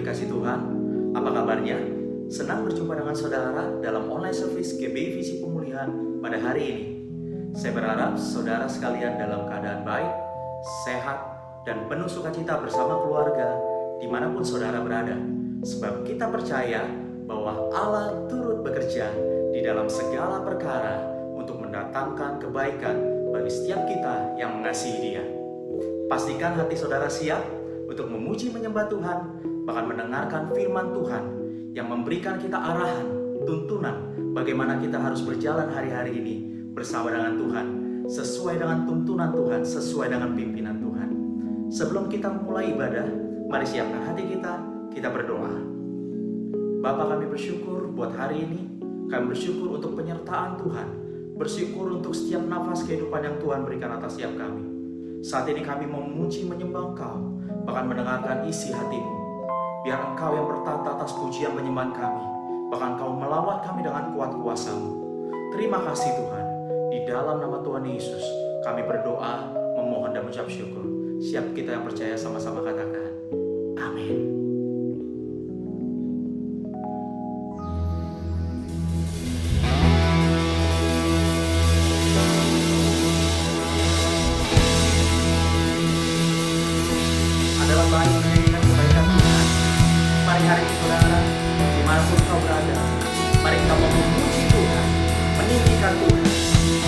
dikasihi Tuhan, apa kabarnya? Senang berjumpa dengan saudara dalam online service GBI Visi Pemulihan pada hari ini. Saya berharap saudara sekalian dalam keadaan baik, sehat, dan penuh sukacita bersama keluarga dimanapun saudara berada. Sebab kita percaya bahwa Allah turut bekerja di dalam segala perkara untuk mendatangkan kebaikan bagi setiap kita yang mengasihi Dia. Pastikan hati saudara siap untuk memuji menyembah Tuhan, bahkan mendengarkan firman Tuhan yang memberikan kita arahan, tuntunan bagaimana kita harus berjalan hari-hari ini bersama dengan Tuhan, sesuai dengan tuntunan Tuhan, sesuai dengan pimpinan Tuhan. Sebelum kita memulai ibadah, mari siapkan hati kita berdoa. Bapa, kami bersyukur buat hari ini, kami bersyukur untuk penyertaan Tuhan, bersyukur untuk setiap nafas kehidupan yang Tuhan berikan atas setiap kami. Saat ini kami memuji menyembah Engkau, bahkan mendengarkan isi hatimu. Biar Engkau yang bertata atas pujian penyembahan kami, bahkan Engkau melawat kami dengan kuat kuasa-Mu. Terima kasih Tuhan. Di dalam nama Tuhan Yesus, kami berdoa, memohon dan mengucap syukur. Siap kita yang percaya sama-sama katakan, amin. Adalah baik menyanyikan kebaikan Tuhan. Mari hari ini saudara, dimanapun kau berada, mari kita memuji Tuhan, meninggikan Tuhan,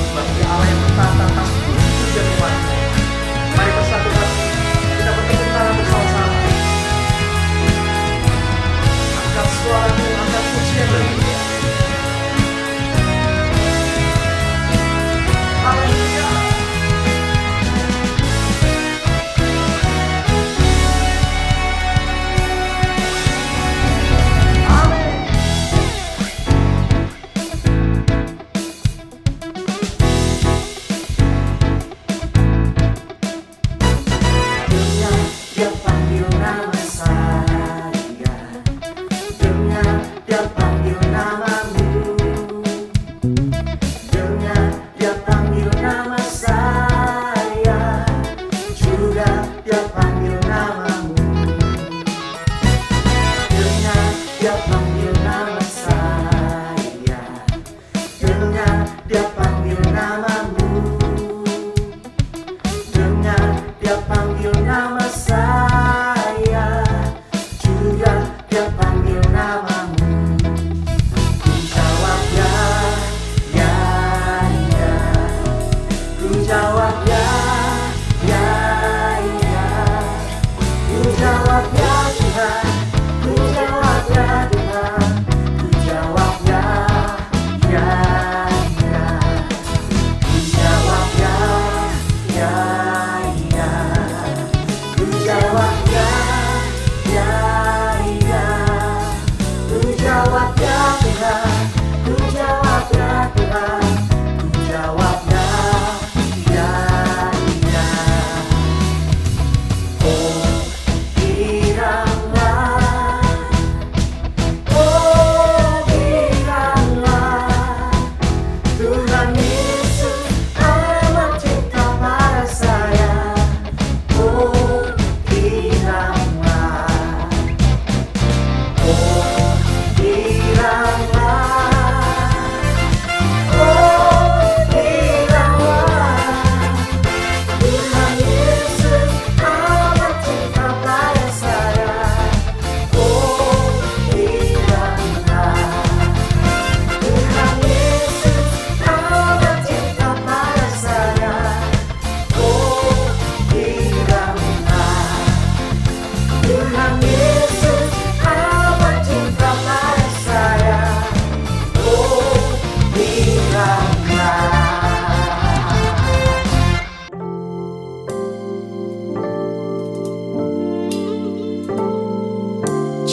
sebab Dia Allah yang bertata atas bumi dan umat-Nya. Mari bersatu hati, kita bertepuk tangan bersama-sama. Angkat suaramu, angkat pujian bagi Dia. Haleluya.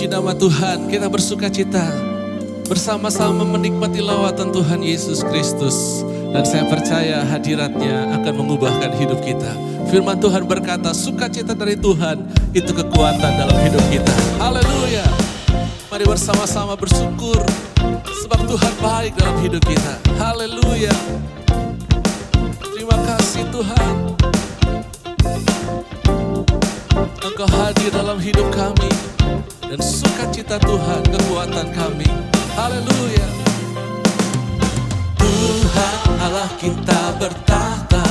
Nama Tuhan, kita bersuka cita bersama-sama menikmati lawatan Tuhan Yesus Kristus. Dan saya percaya hadiratnya akan mengubahkan hidup kita. Firman Tuhan berkata, sukacita dari Tuhan itu kekuatan dalam hidup kita. Haleluya. Mari bersama-sama bersyukur sebab Tuhan baik dalam hidup kita. Haleluya. Terima kasih Tuhan. Engkau hadir dalam hidup kami. dan sukacita Tuhan kekuatan kami. Haleluya. Tuhan Allah kita bertahta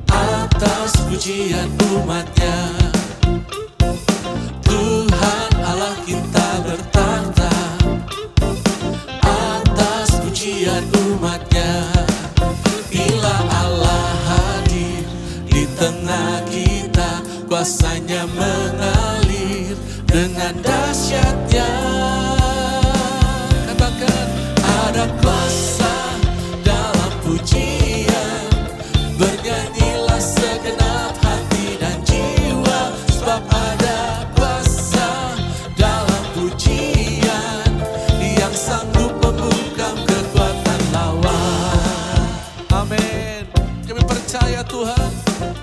atas pujian umatnya. Tuhan Allah kita bertahta atas pujian umatnya. Bila Allah hadir di tengah kita, kuasanya mengalir dengan dahsyatnya. Katakan, ada kuasa dalam pujian. Bernyanyilah segenap hati dan jiwa, sebab ada kuasa dalam pujian yang sanggup membungkam kekuatan lawan. Amin. Kami percaya Tuhan,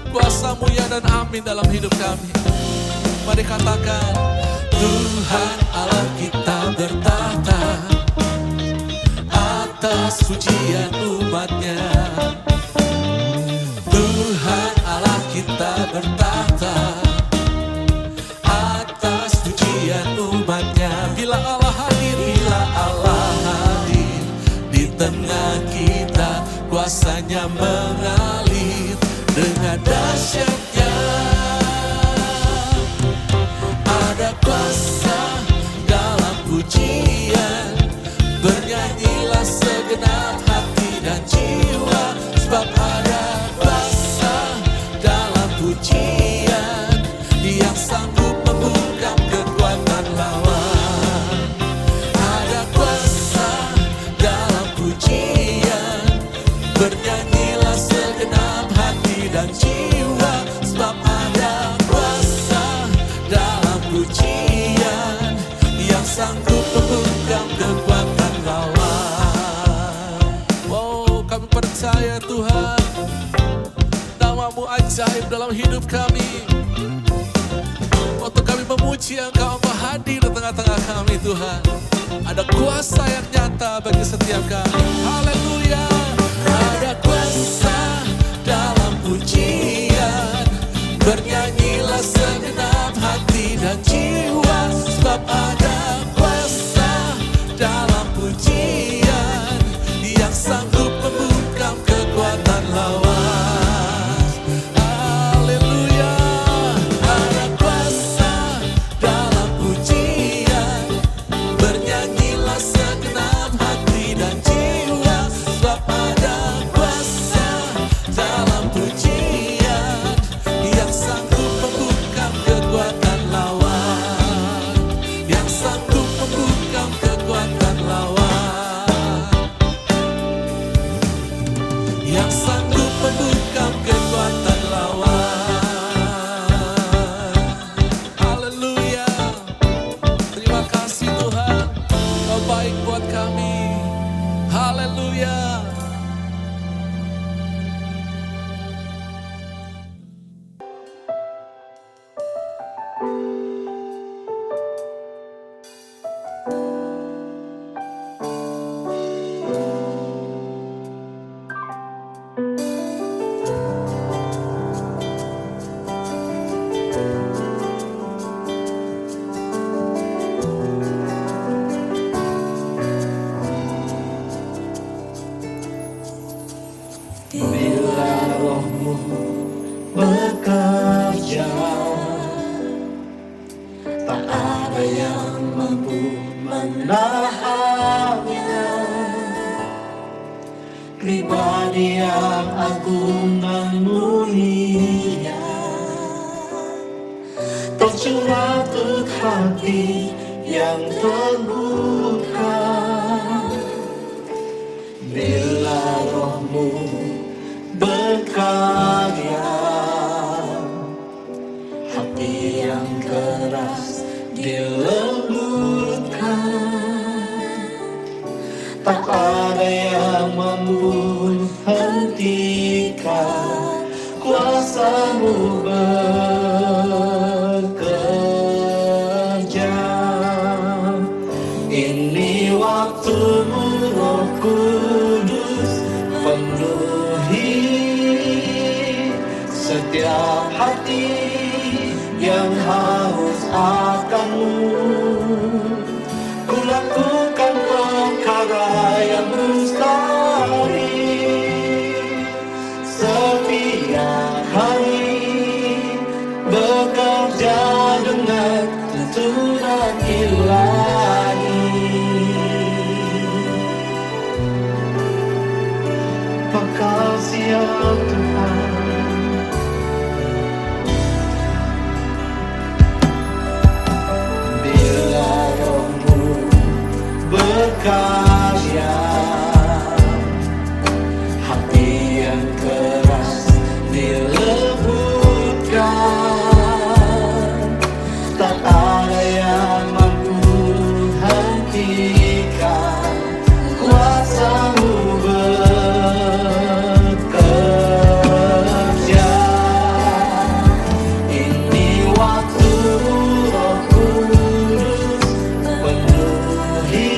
kuasa-Mu ya dan amin dalam hidup kami. Mari katakan, Tuhan Allah kita bertahta atas pujian umatnya. Tuhan Allah kita bertahta atas pujian umatnya. Bila Allah hadir di tengah kita, kuasanya mengalir dengan dahsyatnya. Ada kuasa dalam pujian. Bernyanyilah segenap hati dan jiwa, sebab ada kuasa dalam pujian yang sanggup membungkam kekuatan lawan. Ada kuasa dalam pujian. Bernyanyilah segenap hati dan jiwa, sebab ada kuasa dalam pujian yang sanggup membungkam kekuatan lawan. Oh, kami percaya Tuhan, nama-Mu ajaib dalam hidup kami. Waktu kami memuji Engkau, Engkau hadir di tengah-tengah kami Tuhan. Ada kuasa yang nyata bagi setiap kami. Haleluya. Ada kuasa dalam pujian. Bernyanyilah segenap hati dan jiwa, sebab ada kuasa dalam pujian yang sanggup membungkam kekuatan lawan. Haleluya. Ada kuasa dalam pujian. Bernyanyilah segenap hati dan jiwa, sebab ada kuasa dalam pujian yang sanggup membungkam kekuatan lawan. Yang sanggup membungkam kekuatan lawan. Yang sanggup membungkam kekuatan lawan. Haleluya. Terima kasih Tuhan, Kau baik buat kami. Haleluya. Bila Roh-Mu bekerja, tak ada yang mampu menahannya. Pribadi yang agung dan mulia, tercurah untuk hati yang terbuka. Bila Roh-Mu berkarya, hati yang keras dilembutkan. Tak ada yang mampu hentikan kuasa-Mu bekerja. Ini waktu-Mu, Roh Kudus, penuhi setiap hati yang haus akan ilahi. Makasih ya Tuhan. Bila Roh-Mu berkarya, hati yang keras dilembutkan, tak ada yang mampu hentikan kuasa-Mu bekerja. Ini waktu Roh Kudus penuhi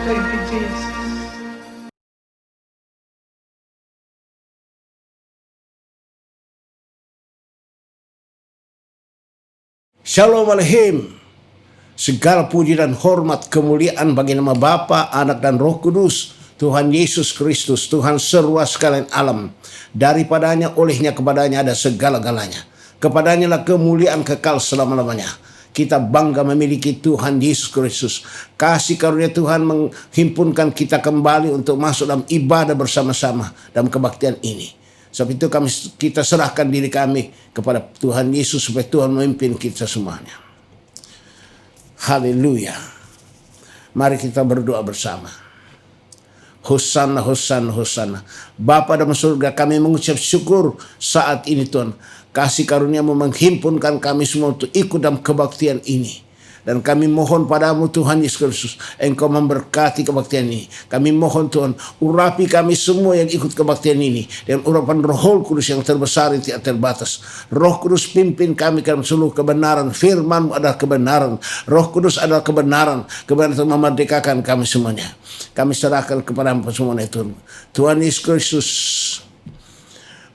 Thank you, Jesus. Shalom Aleichem. Segala puji dan hormat kemuliaan bagi nama Bapa, Anak dan Roh Kudus, Tuhan Yesus Kristus, Tuhan seruas sekalian alam. Daripadanya, olehnya, kepadanya ada segala-galanya. Kepadanya lah kemuliaan kekal selama-lamanya. Kita bangga memiliki Tuhan Yesus Kristus. Kasih karunia Tuhan menghimpunkan kita kembali untuk masuk dalam ibadah bersama-sama dalam kebaktian ini. Sebab itu kita serahkan diri kami kepada Tuhan Yesus supaya Tuhan memimpin kita semuanya. Haleluya. Mari kita berdoa bersama. Hosana, hosana, hosana. Bapa dalam surga, kami mengucap syukur saat ini Tuhan. Kasih karunia-Mu menghimpunkan kami semua untuk ikut dalam kebaktian ini. Dan kami mohon padamu Tuhan Yesus Kristus, Engkau memberkati kebaktian ini. Kami mohon Tuhan, urapi kami semua yang ikut kebaktian ini dengan urapan Roh Kudus yang terbesar yang tidak terbatas. Roh Kudus pimpin kami ke dalam seluruh kebenaran. Firman-Mu adalah kebenaran. Roh Kudus adalah kebenaran. Kebenaran itu memerdekakan kami semuanya. Kami serahkan kepada-Mu semuanya Tuhan. Tuhan Yesus Kristus,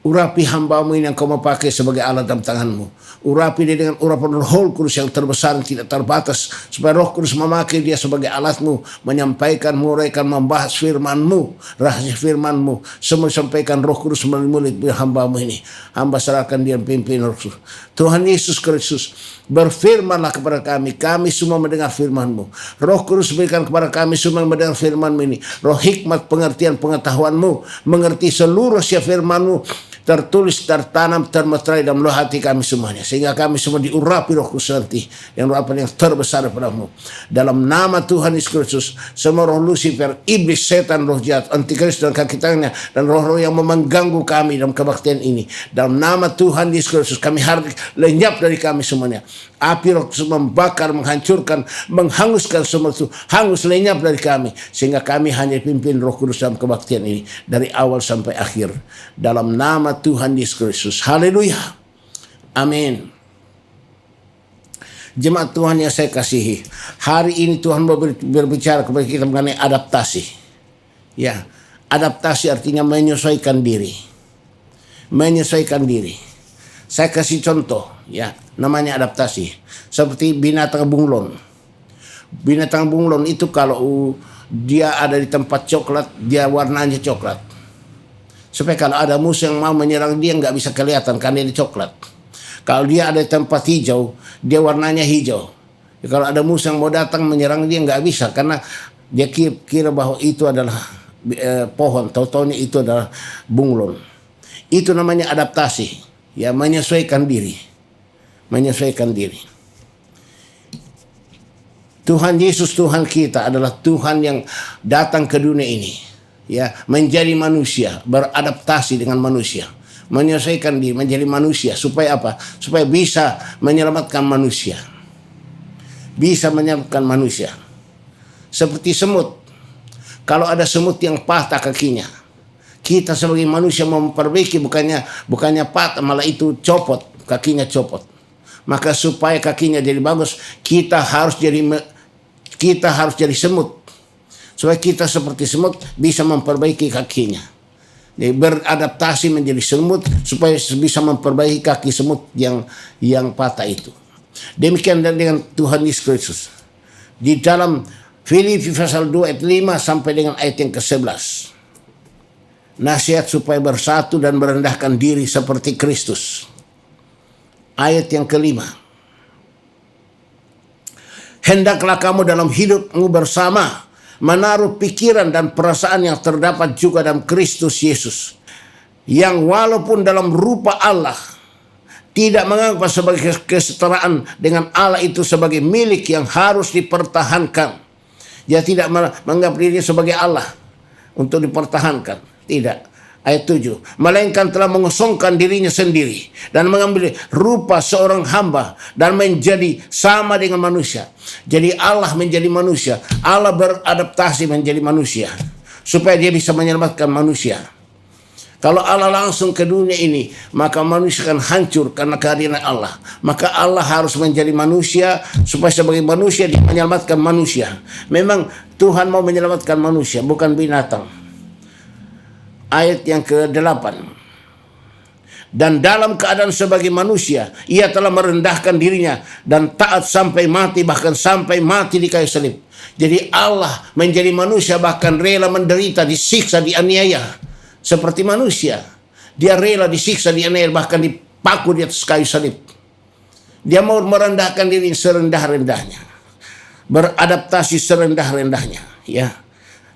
urapi hamba-Mu ini yang Kau mau pakai sebagai alat dalam tangan-Mu. Urapi dia dengan urapan Roh Kudus yang terbesar yang tidak terbatas. Supaya Roh Kudus memakai dia sebagai alat-Mu. Menyampaikan, menguraikan, membahas firman-Mu. Rahasia firman-Mu. Semua disampaikan Roh Kudus melalui mulut hamba-Mu ini. Hamba serahkan dia pimpin Roh Kudus. Tuhan Yesus Kristus, berfirmanlah kepada kami. Kami semua mendengar firman-Mu. Roh Kudus berikan kepada kami semua yang mendengar firman-Mu ini. Roh hikmat, pengertian, pengetahuan-Mu. Mengerti seluruh isi firman-Mu. Tertulis, tertanam, termeterai dalam luh hati kami semuanya. Sehingga kami semua diurapi Roh Kudus nanti. Yang urapan yang terbesar daripada-Mu. Dalam nama Tuhan Yesus Kristus, semua roh Lucifer, iblis, setan, roh jahat, antikristus dan kaki tangannya, dan roh-roh yang mengganggu kami dalam kebaktian ini. Dalam nama Tuhan Yesus Kristus, kami harus lenyap dari kami semuanya. Api Roh Kudus membakar, menghancurkan, menghanguskan semua itu. Hangus, lenyap dari kami. Sehingga kami hanya pimpin Roh Kudus dalam kebaktian ini. Dari awal sampai akhir. Dalam nama Tuhan Yesus Kristus. Haleluya. Amin. Jemaat Tuhan yang saya kasihi, hari ini Tuhan mau berbicara kepada kita mengenai adaptasi. Ya, adaptasi artinya menyesuaikan diri. Menyesuaikan diri. Saya kasih contoh, ya, namanya adaptasi. Seperti binatang bunglon. Binatang bunglon itu kalau dia ada di tempat coklat, dia warnanya coklat. Supaya kalau ada musuh yang mau menyerang dia nggak bisa kelihatan karena dia coklat. Kalau dia ada di tempat hijau, dia warnanya hijau. Ya, kalau ada musuh yang mau datang menyerang dia nggak bisa karena dia kira bahwa itu adalah pohon, tahu-taunya itu adalah bunglon. Itu namanya adaptasi, ya, menyesuaikan diri, menyesuaikan diri. Tuhan Yesus, Tuhan kita adalah Tuhan yang datang ke dunia ini, ya, menjadi manusia, beradaptasi dengan manusia. Menyesuaikan diri menjadi manusia supaya apa? Supaya bisa menyelamatkan manusia. Bisa menyelamatkan manusia. Seperti semut. Kalau ada semut yang patah kakinya, kita sebagai manusia mau memperbaiki bukannya patah, malah itu copot, kakinya copot. Maka supaya kakinya jadi bagus, kita harus jadi semut. Supaya kita seperti semut bisa memperbaiki kakinya. Jadi beradaptasi menjadi semut supaya bisa memperbaiki kaki semut yang patah itu. Demikian dengan Tuhan Yesus Kristus. Di dalam Filipi pasal 2 ayat 5 sampai dengan ayat yang ke-11. Nasihat supaya bersatu dan merendahkan diri seperti Kristus. Ayat yang ke-5. Hendaklah kamu dalam hidupmu bersama menaruh pikiran dan perasaan yang terdapat juga dalam Kristus Yesus, yang walaupun dalam rupa Allah tidak menganggap sebagai kesetaraan dengan Allah itu sebagai milik yang harus dipertahankan. Dia tidak menganggap dirinya sebagai Allah untuk dipertahankan. Tidak. Ayat 7. Melainkan telah mengosongkan dirinya sendiri dan mengambil rupa seorang hamba dan menjadi sama dengan manusia. Jadi Allah menjadi manusia. Allah beradaptasi menjadi manusia supaya dia bisa menyelamatkan manusia. Kalau Allah langsung ke dunia ini, maka manusia akan hancur karena kehadiran Allah. Maka Allah harus menjadi manusia supaya sebagai manusia dia menyelamatkan manusia. Memang Tuhan mau menyelamatkan manusia, bukan binatang. Ayat yang ke-8. Dan dalam keadaan sebagai manusia, ia telah merendahkan dirinya dan taat sampai mati, bahkan sampai mati di kayu salib. Jadi Allah menjadi manusia, bahkan rela menderita, disiksa, dianiaya. Seperti manusia, dia rela disiksa, dianiaya, bahkan dipaku di atas kayu salib. Dia mau merendahkan diri serendah-rendahnya, beradaptasi serendah-rendahnya, ya,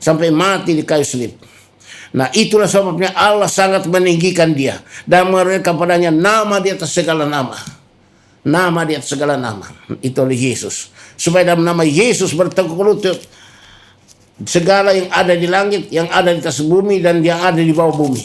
sampai mati di kayu salib. Nah, itulah sebabnya Allah sangat meninggikan dia dan memberikan kepadanya nama di atas segala nama. Nama di atas segala nama. Itu oleh Yesus. Supaya dalam nama Yesus bertekuk lutut segala yang ada di langit, yang ada di atas bumi, dan yang ada di bawah bumi.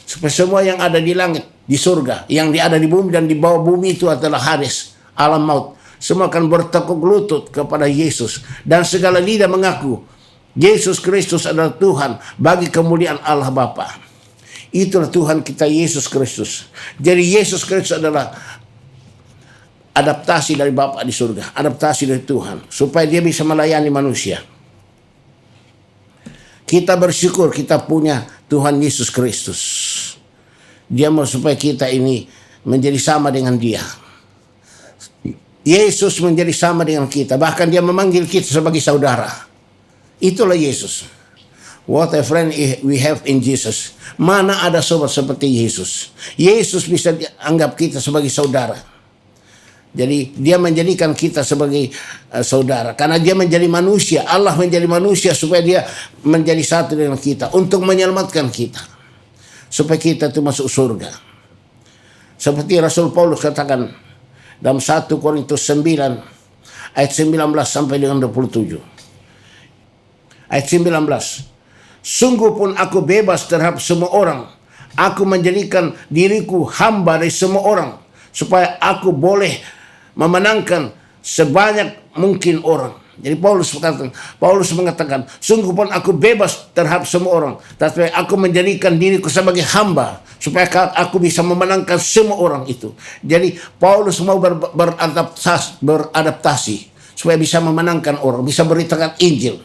Supaya semua yang ada di langit, di surga, yang ada di bumi dan di bawah bumi itu adalah Hades, alam maut. Semua akan bertekuk lutut kepada Yesus. Dan segala lidah mengaku Yesus Kristus adalah Tuhan bagi kemuliaan Allah Bapa. Itulah Tuhan kita Yesus Kristus. Jadi Yesus Kristus adalah adaptasi dari Bapa di surga, adaptasi dari Tuhan, supaya dia bisa melayani manusia. Kita bersyukur kita punya Tuhan Yesus Kristus. Dia mau supaya kita ini menjadi sama dengan dia. Yesus menjadi sama dengan kita. Bahkan dia memanggil kita sebagai saudara. Itulah Yesus. What a friend we have in Jesus. Mana ada sobat seperti Yesus. Yesus bisa dianggap kita sebagai saudara. Jadi dia menjadikan kita sebagai saudara. Karena dia menjadi manusia. Allah menjadi manusia supaya dia menjadi satu dengan kita. Untuk menyelamatkan kita. Supaya kita itu masuk surga. Seperti Rasul Paulus katakan dalam 1 Korintus 9 ayat 19 sampai dengan 27. Ayat 19. Sungguh pun aku bebas terhadap semua orang. Aku menjadikan diriku hamba dari semua orang. Supaya aku boleh memenangkan sebanyak mungkin orang. Jadi Paulus mengatakan, sungguh pun aku bebas terhadap semua orang, tapi aku menjadikan diriku sebagai hamba supaya aku bisa memenangkan semua orang itu. Jadi Paulus mau beradaptasi supaya bisa memenangkan orang, bisa beritakan Injil.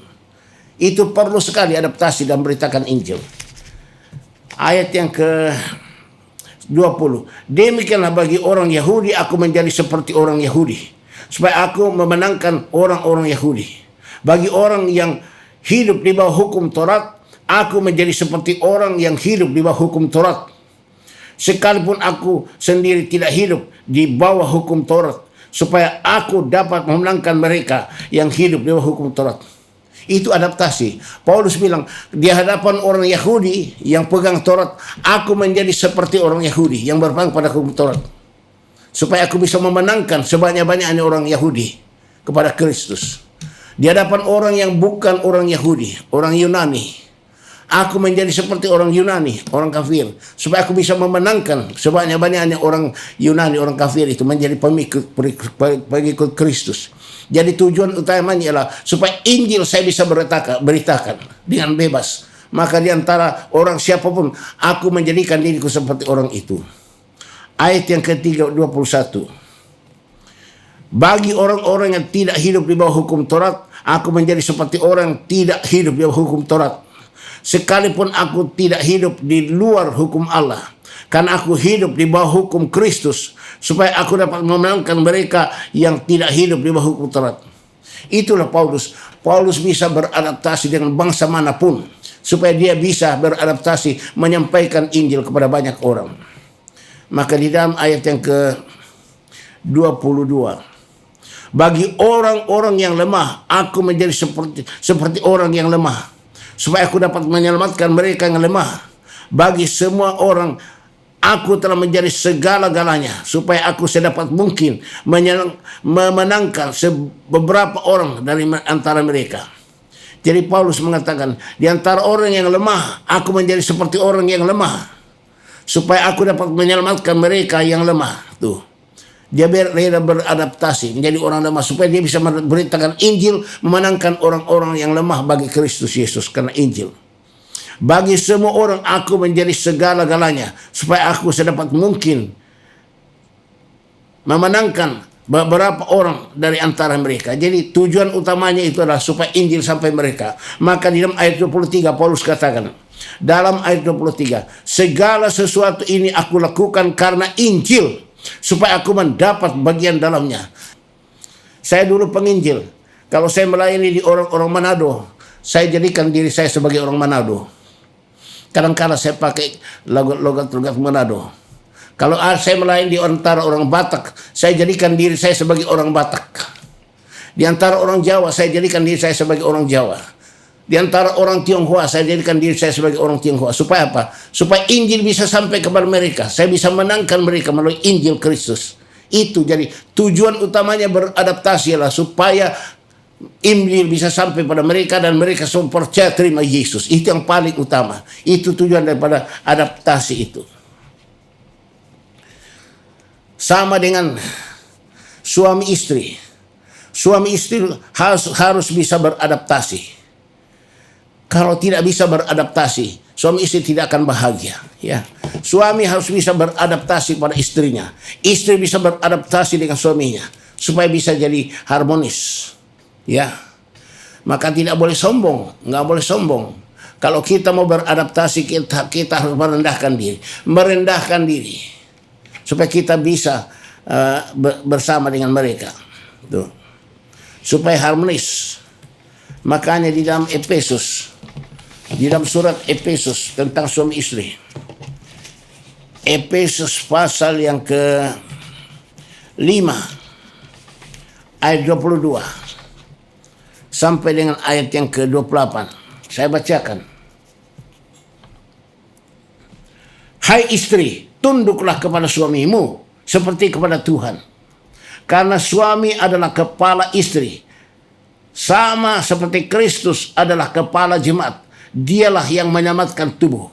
Itu perlu sekali adaptasi dan beritakan Injil. Ayat yang ke-20. Demikianlah bagi orang Yahudi aku menjadi seperti orang Yahudi, supaya aku memenangkan orang-orang Yahudi. Bagi orang yang hidup di bawah hukum Taurat, aku menjadi seperti orang yang hidup di bawah hukum Taurat. Sekalipun aku sendiri tidak hidup di bawah hukum Taurat, supaya aku dapat memenangkan mereka yang hidup di bawah hukum Taurat. Itu adaptasi. Paulus bilang, di hadapan orang Yahudi yang pegang Taurat, aku menjadi seperti orang Yahudi yang berpegang pada hukum Taurat. Supaya aku bisa memenangkan sebanyak-banyaknya orang Yahudi kepada Kristus. Di hadapan orang yang bukan orang Yahudi, orang Yunani, aku menjadi seperti orang Yunani, orang kafir. Supaya aku bisa memenangkan sebanyak-banyaknya orang Yunani, orang kafir itu menjadi pengikut Kristus. Jadi tujuan utamanya ialah supaya Injil saya bisa beritakan dengan bebas. Maka di antara orang siapapun, aku menjadikan diriku seperti orang itu. Ayat yang ke-21. Bagi orang-orang yang tidak hidup di bawah hukum Taurat, aku menjadi seperti orang yang tidak hidup di bawah hukum Taurat. Sekalipun aku tidak hidup di luar hukum Allah, karena aku hidup di bawah hukum Kristus, supaya aku dapat memenangkan mereka yang tidak hidup di bawah hukum Taurat. Itulah Paulus. Paulus bisa beradaptasi dengan bangsa manapun, supaya dia bisa beradaptasi menyampaikan Injil kepada banyak orang. Maka di dalam ayat yang ke-22, bagi orang-orang yang lemah, aku menjadi seperti orang yang lemah, supaya aku dapat menyelamatkan mereka yang lemah. Bagi semua orang, aku telah menjadi segala-galanya, supaya aku sedapat mungkin memenangkan beberapa orang dari antara mereka. Jadi Paulus mengatakan, di antara orang yang lemah, aku menjadi seperti orang yang lemah, supaya aku dapat menyelamatkan mereka yang lemah. Tuh, dia rela beradaptasi menjadi orang lemah, supaya dia bisa memberitakan Injil, memenangkan orang-orang yang lemah bagi Kristus Yesus karena Injil. Bagi semua orang aku menjadi segala-galanya, supaya aku sedapat mungkin memenangkan beberapa orang dari antara mereka. Jadi tujuan utamanya itu adalah supaya Injil sampai mereka. Maka di dalam ayat 23 Paulus katakan, dalam ayat 23, segala sesuatu ini aku lakukan karena Injil, supaya aku mendapat bagian dalamnya. Saya dulu penginjil. Kalau saya melayani di orang-orang Manado, saya jadikan diri saya sebagai orang Manado. Kadang-kadang saya pakai logat-logat Manado. Kalau saya melayani di antara orang Batak, saya jadikan diri saya sebagai orang Batak. Di antara orang Jawa, saya jadikan diri saya sebagai orang Jawa. Di antara orang Tionghoa, saya jadikan diri saya sebagai orang Tionghoa. Supaya apa? Supaya Injil bisa sampai kepada mereka. Saya bisa menangkan mereka melalui Injil Kristus. Itu jadi tujuan utamanya beradaptasi adalah supaya Injil bisa sampai pada mereka dan mereka semua percaya terima Yesus. Itu yang paling utama. Itu tujuan daripada adaptasi itu. Sama dengan suami istri. Suami istri harus bisa beradaptasi. Kalau tidak bisa beradaptasi, suami istri tidak akan bahagia. Ya, suami harus bisa beradaptasi pada istrinya. Istri bisa beradaptasi dengan suaminya supaya bisa jadi harmonis. Ya, maka tidak boleh sombong, nggak boleh sombong. Kalau kita mau beradaptasi, kita harus merendahkan diri, supaya kita bisa bersama dengan mereka. Tuh. Supaya harmonis. Makanya di dalam di dalam surat Efesus tentang suami istri, Efesus pasal yang ke-5 ayat 22 sampai dengan ayat yang ke-28. Saya bacakan. Hai istri, tunduklah kepada suamimu seperti kepada Tuhan. Karena suami adalah kepala istri, sama seperti Kristus adalah kepala jemaat. Dialah yang menyelamatkan tubuh.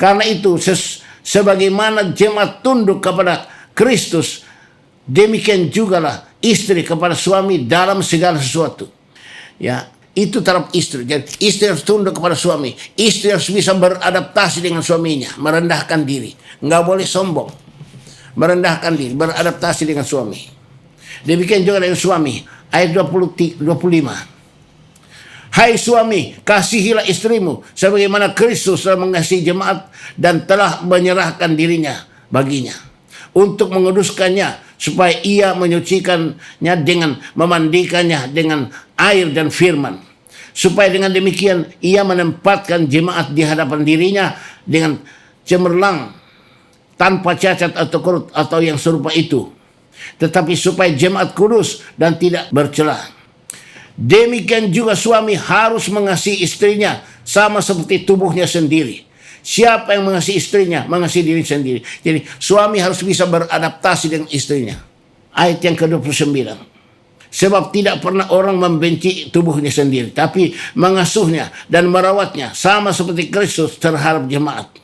Karena itu sebagaimana jemaat tunduk kepada Kristus, demikian jugalah istri kepada suami dalam segala sesuatu. Ya, itu taraf istri. Jadi istri harus tunduk kepada suami. Istri harus bisa beradaptasi dengan suaminya, merendahkan diri, nggak boleh sombong, merendahkan diri, beradaptasi dengan suami. Demikian juga dengan suami. Ayat 25. Hai suami, kasihilah istrimu sebagaimana Kristus telah mengasihi jemaat dan telah menyerahkan dirinya baginya untuk menguduskannya, supaya ia menyucikannya dengan memandikannya dengan air dan firman, supaya dengan demikian ia menempatkan jemaat di hadapan dirinya dengan cemerlang, tanpa cacat atau kurut atau yang serupa itu, tetapi supaya jemaat kudus dan tidak bercela. Demikian juga suami harus mengasihi istrinya sama seperti tubuhnya sendiri. Siapa yang mengasihi istrinya, mengasihi diri sendiri. Jadi suami harus bisa beradaptasi dengan istrinya. Ayat yang ke-29. Sebab tidak pernah orang membenci tubuhnya sendiri, tapi mengasuhnya dan merawatnya sama seperti Kristus terhadap jemaat.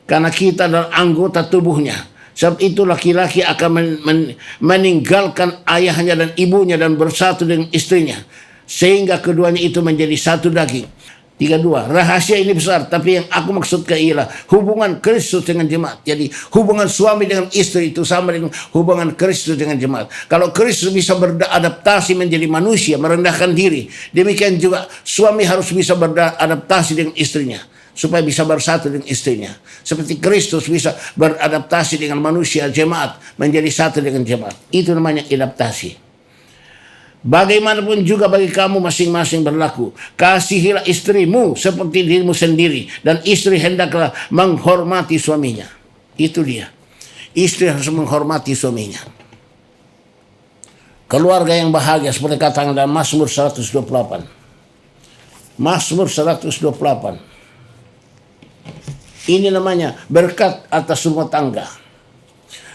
Karena kita adalah anggota tubuhnya. Sebab itu laki-laki akan meninggalkan ayahnya dan ibunya dan bersatu dengan istrinya, sehingga keduanya itu menjadi satu daging. 32. Rahasia ini besar, tapi yang aku maksudkan ialah hubungan Kristus dengan jemaat. Jadi hubungan suami dengan istri itu sama dengan hubungan Kristus dengan jemaat. Kalau Kristus bisa beradaptasi menjadi manusia, merendahkan diri, demikian juga suami harus bisa beradaptasi dengan istrinya, supaya bisa bersatu dengan istrinya. Seperti Kristus bisa beradaptasi dengan manusia, jemaat, menjadi satu dengan jemaat. Itu namanya adaptasi. Bagaimanapun juga bagi kamu masing-masing berlaku. Kasihilah istrimu seperti dirimu sendiri. Dan istri hendaklah menghormati suaminya. Itu dia. Istri harus menghormati suaminya. Keluarga yang bahagia seperti katakan dalam Mazmur 128. Mazmur 128. Ini namanya berkat atas rumah tangga.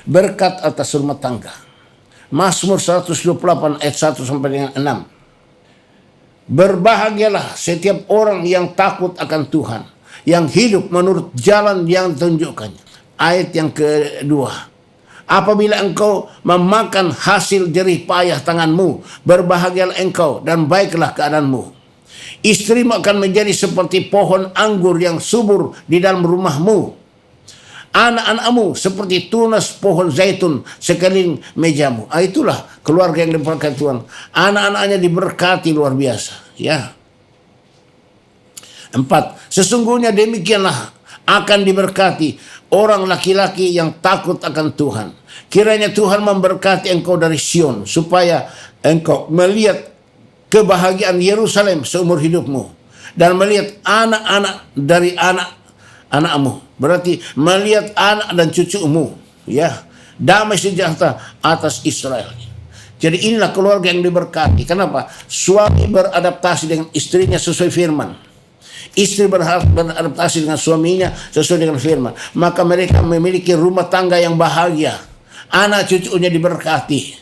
Berkat atas rumah tangga. Mazmur 128 ayat 1 sampai dengan 6. Berbahagialah setiap orang yang takut akan Tuhan, yang hidup menurut jalan yang ditunjukkannya. Ayat yang kedua. Apabila engkau memakan hasil jerih payah tanganmu, berbahagialah engkau dan baiklah keadaanmu. Istrimu akan menjadi seperti pohon anggur yang subur di dalam rumahmu. Anak-anakmu seperti tunas pohon zaitun sekeliling mejamu. Itulah keluarga yang diberkati Tuhan. Anak-anaknya diberkati luar biasa. Ya. 4. Sesungguhnya demikianlah akan diberkati orang laki-laki yang takut akan Tuhan. Kiranya Tuhan memberkati engkau dari Sion, supaya engkau melihat kebahagiaan Yerusalem seumur hidupmu, dan melihat anak-anak dari anak-anakmu. Berarti melihat anak dan cucumu, ya, damai sejahtera atas Israel. Jadi inilah keluarga yang diberkati. Kenapa? Suami beradaptasi dengan istrinya sesuai firman. Istri beradaptasi dengan suaminya sesuai dengan firman. Maka mereka memiliki rumah tangga yang bahagia. Anak cucunya diberkati.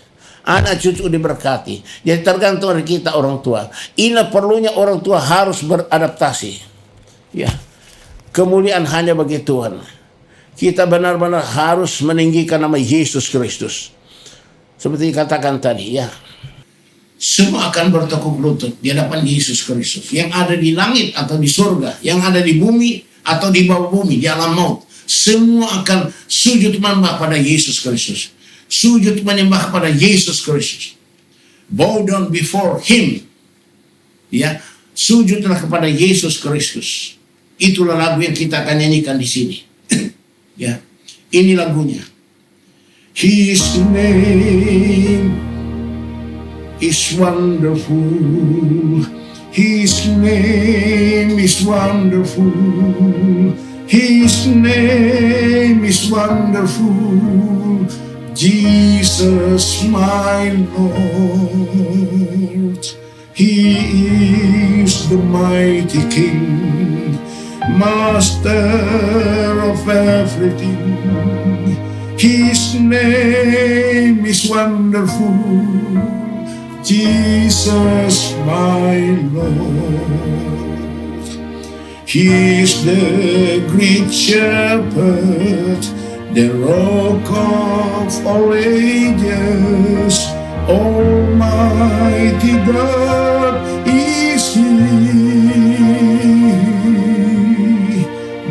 Anak cucu diberkati. Jadi tergantung dari kita orang tua. Inilah perlunya orang tua harus beradaptasi. Ya. Kemuliaan hanya bagi Tuhan. Kita benar-benar harus meninggikan nama Yesus Kristus. Seperti dikatakan tadi, ya. Semua akan bertekuk lutut di hadapan Yesus Kristus. Yang ada di langit atau di surga, yang ada di bumi atau di bawah bumi, di alam maut. Semua akan sujud menyembah pada Yesus Kristus. Sujud menyembah kepada Yesus Kristus. Bow down before Him. Ya, sujudlah kepada Yesus Kristus. Itulah lagu yang kita akan nyanyikan di sini. Ya, ini lagunya. His name is wonderful. His name is wonderful. His name is wonderful. Jesus, my Lord. He is the mighty King, Master of everything. His name is wonderful. Jesus, my Lord. He is the great shepherd, the rock of all ages. Almighty God is He.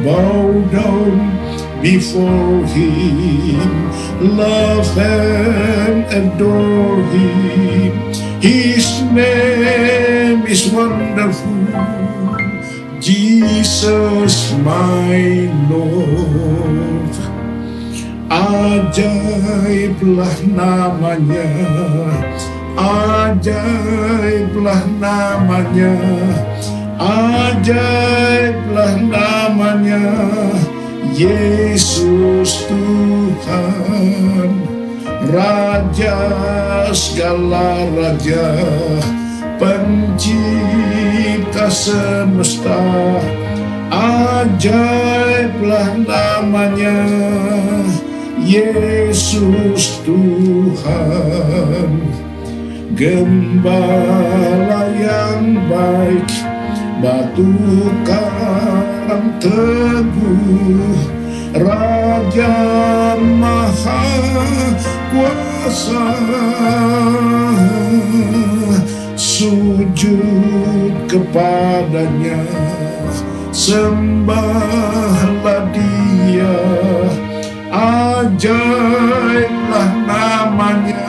Bow down before Him, love and adore Him. His name is wonderful. Jesus, my Lord. Ajaiblah namanya, ajaiblah namanya, ajaiblah namanya, Yesus Tuhan, Raja segala raja, Pencipta semesta. Ajaiblah namanya, Yesus Tuhan, Gembala yang baik, batu karang teguh, Raja Maha Kuasa. Sujud kepadanya, sembahlah Dia. Ajaiblah namanya,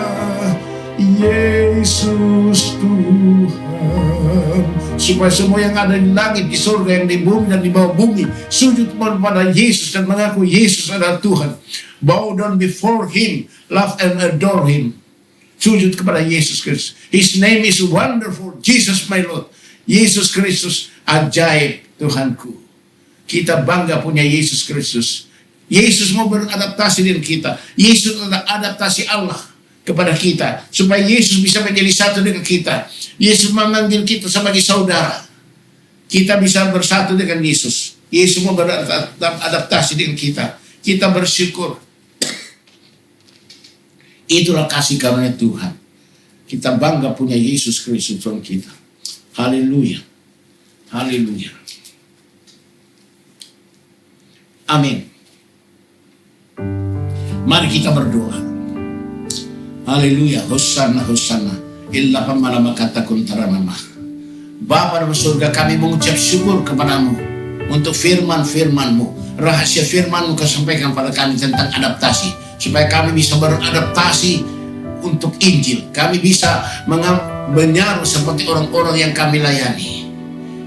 Yesus Tuhan. Supaya semua yang ada di langit, di surga, yang di bumi dan di bawah bumi sujud kepada Yesus dan mengaku Yesus adalah Tuhan. Bow down before Him, love and adore Him. Sujud kepada Yesus Kristus. His name is wonderful. Jesus, my Lord. Yesus Kristus, ajaib Tuhanku. Kita bangga punya Yesus Kristus. Yesus mau beradaptasi dengan kita. Yesus adalah adaptasi Allah kepada kita, supaya Yesus bisa menjadi satu dengan kita. Yesus memanggil kita sebagai saudara. Kita bisa bersatu dengan Yesus. Yesus mau beradaptasi dengan kita. Kita bersyukur. Itulah kasih karunia Tuhan. Kita bangga punya Yesus Kristus Tuhan kita. Haleluya. Haleluya. Amin. Mari kita berdoa. Haleluya. Hosanna, Hosanna. Illa pamala makata kuntaramama. Bapa dalam surga, kami mengucap syukur kepadamu untuk firman-firman-Mu. Rahasia firman-Mu Kau sampaikan pada kami tentang adaptasi, supaya kami bisa beradaptasi untuk Injil. Kami bisa menyaru seperti orang-orang yang kami layani.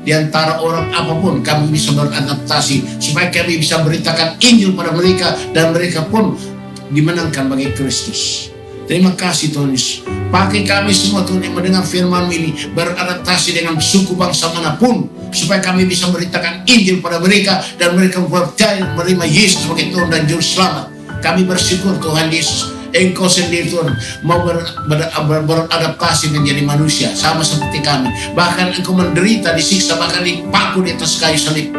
Di antara orang apapun kami bisa beradaptasi, supaya kami bisa beritakan Injil pada mereka, dan mereka pun dimenangkan bagi Kristus. Terima kasih Tuhan Yesus. Pakai kami semua Tuhan yang mendengar firman ini, beradaptasi dengan suku bangsa manapun, supaya kami bisa beritakan Injil pada mereka, dan mereka percaya menerima Yesus sebagai Tuhan dan Juru Selamat. Kami bersyukur Tuhan Yesus, Engkau sendiri Tuhan mau beradaptasi menjadi manusia sama seperti kami. Bahkan Engkau menderita, disiksa, bahkan dipaku di atas kayu salib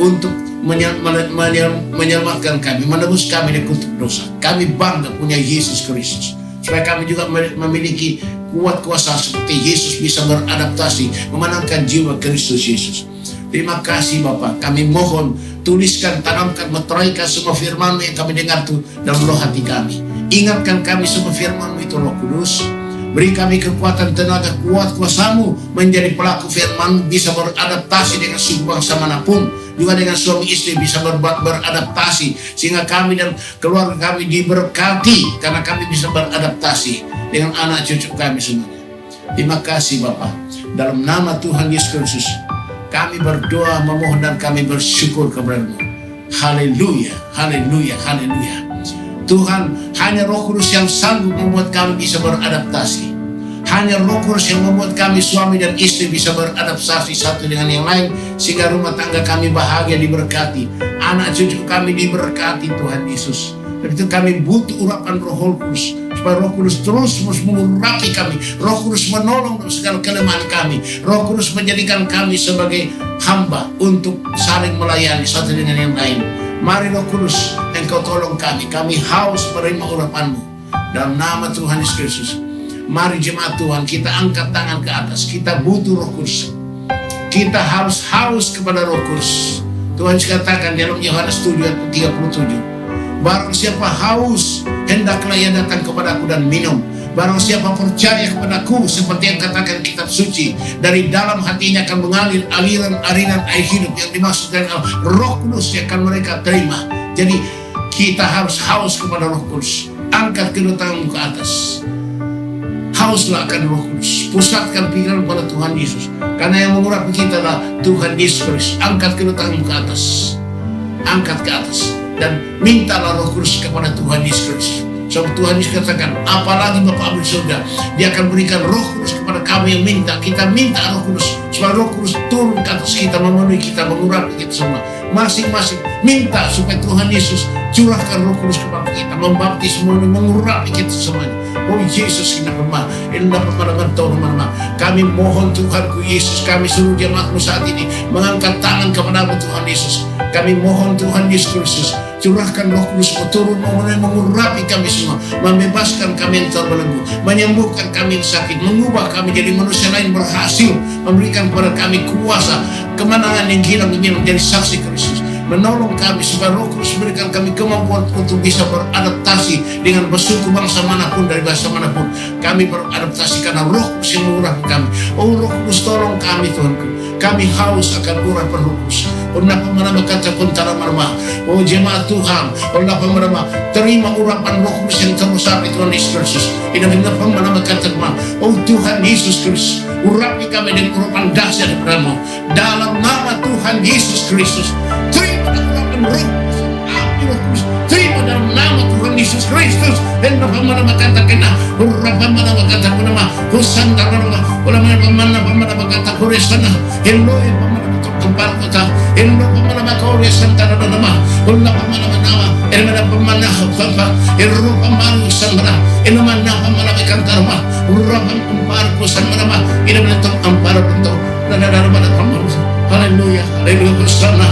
untuk menyelamatkan kami, menebus kami dari kutuk dosa. Kami bangga punya Yesus Kristus, supaya kami juga memiliki kuat kuasa seperti Yesus, bisa beradaptasi, memenangkan jiwa Kristus Yesus. Terima kasih Bapa. Kami mohon, tuliskan, tanamkan, meteraikan semua firman yang kami dengar itu dalam roh hati kami. Ingatkan kami semua firman itu Roh Kudus. Beri kami kekuatan, tenaga, kuat kuasa-Mu menjadi pelaku firman, bisa beradaptasi dengan suku bangsa manapun, juga dengan suami istri bisa beradaptasi, sehingga kami dan keluarga kami diberkati karena kami bisa beradaptasi dengan anak cucu kami semuanya. Terima kasih Bapa. Dalam nama Tuhan Yesus Kristus kami berdoa, memohon, dan kami bersyukur kepada-Mu. Haleluya, haleluya, haleluya. Tuhan, hanya Roh Kudus yang sanggup membuat kami bisa beradaptasi. Hanya Roh Kudus yang membuat kami suami dan istri bisa beradaptasi satu dengan yang lain, sehingga rumah tangga kami bahagia, diberkati, anak cucu kami diberkati Tuhan Yesus. Dan itu kami butuh urapan Roh Kudus, supaya Roh Kudus terus mengurapi kami. Roh Kudus menolong dalam segala kelemahan kami. Roh Kudus menjadikan kami sebagai hamba untuk saling melayani satu dengan yang lain. Mari Roh Kudus, Engkau tolong kami. Kami haus menerima urapan-Mu. Dalam nama Tuhan Yesus Kristus. Mari jemaat Tuhan, kita angkat tangan ke atas. Kita butuh Roh Kudus. Kita harus haus kepada Roh Kudus. Tuhan katakan dalam Yohanes 7:37. Barang siapa haus, hendaklah ia datang kepadaku dan minum. Barang siapa percaya kepadaku, seperti yang katakan kitab suci, dari dalam hatinya akan mengalir aliran air hidup, yang dimaksudkan Roh Kudus yang akan mereka terima. Jadi kita harus haus kepada Roh Kudus. Angkat kedua tanganmu ke atas. Hauslah akan Roh Kudus. Pusatkan pikiran pada Tuhan Yesus, karena yang mengurapi kita adalah Tuhan Yesus Kristus. Angkat kedua tanganmu ke atas. Angkat ke atas dan mintalah Roh Kudus kepada Tuhan Yesus Kristus. Sebab Tuhan Yesus katakan, apalagi Bapa di surga, Dia akan berikan Roh Kudus kepada kami yang minta. Kita minta Roh Kudus, supaya Roh Kudus turun ke atas kita, memenuhi kita, mengurapi kita semua. Masing-masing minta supaya Tuhan Yesus curahkan Roh Kudus kepada kita, membaptis semuanya, mengurapi kita semuanya. Oh Yesus, kita lemah, kami mohon Tuhanku Yesus, kami seluruh jemaat-Mu saat ini mengangkat tangan kepada-Mu Tuhan Yesus. Kami mohon Tuhan Yesus Kristus, curahkan Roh Kudus-Mu turun, mengurapi kami semua, membebaskan kami yang terbelenggu, menyembuhkan kami yang sakit, mengubah kami jadi manusia lain berhasil, memberikan kepada kami kuasa, kemenangan yang hilang ini menjadi saksi Kristus. Menolong kami supaya Roh Kudus berikan kami kemampuan untuk bisa beradaptasi dengan bersuku bangsa manapun, dari bahasa manapun. Kami beradaptasi karena Roh Kudus yang mengurapi kami. Oh Roh Kudus, tolong kami Tuhanku. Kami haus akan urapan Roh Kudus. Allah pemerama kata kuntara marma. Oh jemaat Tuhan, Allah pemerama, terima urapan Roh Kudus yang terbesar di Tuhan Yesus Kristus. Ini benar pemerama kata kuntara. Oh Tuhan Yesus Kristus, urapi kami dengan urapan dahsyat daripada-Mu. Dalam nama Tuhan Yesus Kristus, terima urapan Roh Kudus. Terima dalam nama Tuhan Yesus Kristus. Dan pemerama kata kena, urapan pemerama kata kuntara. Husanda marma, pemerama kata kuresana. Eloi pemerama tempat kota, Eloi pemerama kau santana nama, Allah pemerama nama, Eloi pemerama kota, Eloi pemerama santana, Eloi pemerama kantarma, Urapan emparku santana, Eloi bentuk ampar bentuk, dan ada pada pemerama. Haleluya, haleluya, hosana,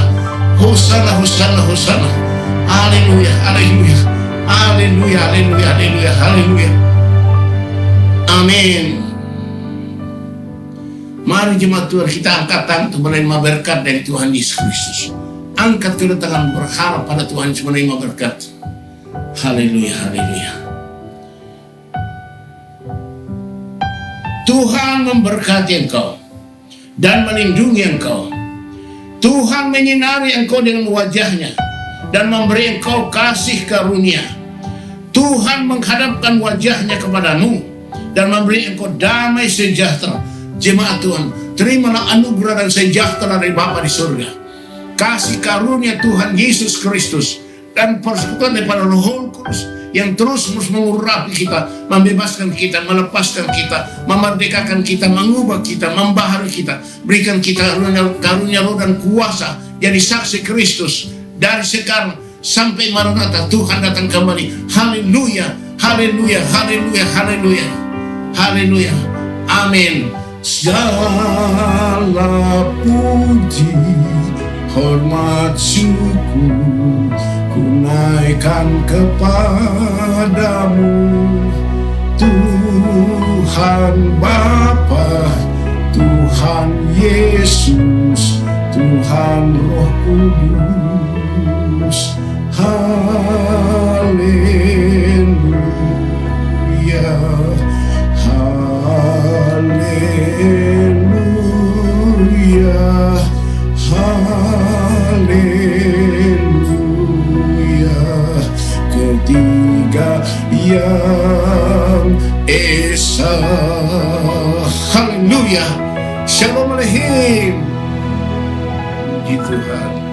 hosana, hosana, hosana, haleluya, haleluya, haleluya, haleluya, haleluya, haleluya. Amin. Mari jemaat Tuhan, kita angkat tangan untuk menerima berkat dari Tuhan Yesus Kristus. Angkat kedua tangan, berharap pada Tuhan Yesus menerima berkat. Haleluya, haleluya. Tuhan memberkati engkau dan melindungi engkau. Tuhan menyinari engkau dengan wajahnya dan memberi engkau kasih karunia. Tuhan menghadapkan wajahnya kepadamu dan memberi engkau damai sejahtera. Jemaat Tuhan, terimalah anugerah dan sejahtera dari Bapa di surga. Kasih karunia Tuhan Yesus Kristus dan persekutuan daripada Roh Kudus yang terus mengurapi kita, membebaskan kita, melepaskan kita, memerdekakan kita, mengubah kita, membaharui kita, berikan kita karunia roh dan kuasa jadi saksi Kristus dari sekarang sampai Maranatha, Tuhan datang kembali. Haleluya, haleluya, haleluya, haleluya, haleluya, amin. Segala puji, hormat, syukur ku naikkan kepadamu, Tuhan Bapa, Tuhan Yesus, Tuhan Roh Kudus. Haleluya, haleluya, haleluya. Ketiga yang esa. Haleluya. Shalom Alehim. Puji Tuhan.